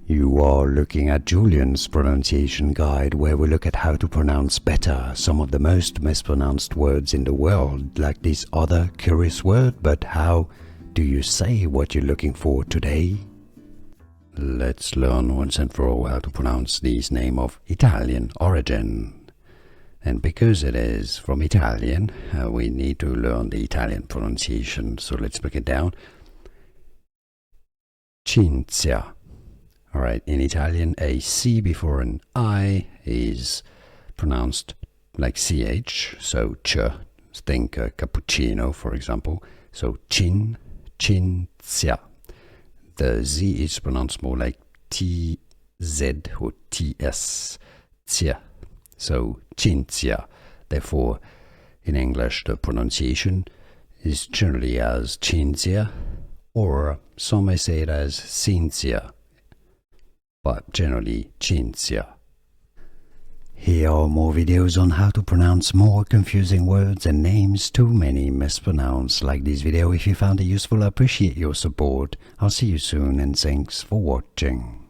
You are looking at Julian's pronunciation guide, where we look at how to pronounce better some of the most mispronounced words in the world, like this other curious word. But how do you say what you're looking for today? Let's learn once and for all how to pronounce this name of Italian origin. And because it is from Italian, we need to learn the Italian pronunciation. So let's break it down. Cinzia. Alright, in Italian, a C before an I is pronounced like CH, so ch, think cappuccino, for example. So cinzia. The Z is pronounced more like TZ or TS, tia. So cinzia. Therefore, in English, the pronunciation is generally as Cinzia, or some may say it as Cinzia, but generally Cinzia. Here are more videos on how to pronounce more confusing words and names too many mispronounced. Like this video if you found it useful. I appreciate your support. I'll see you soon and thanks for watching.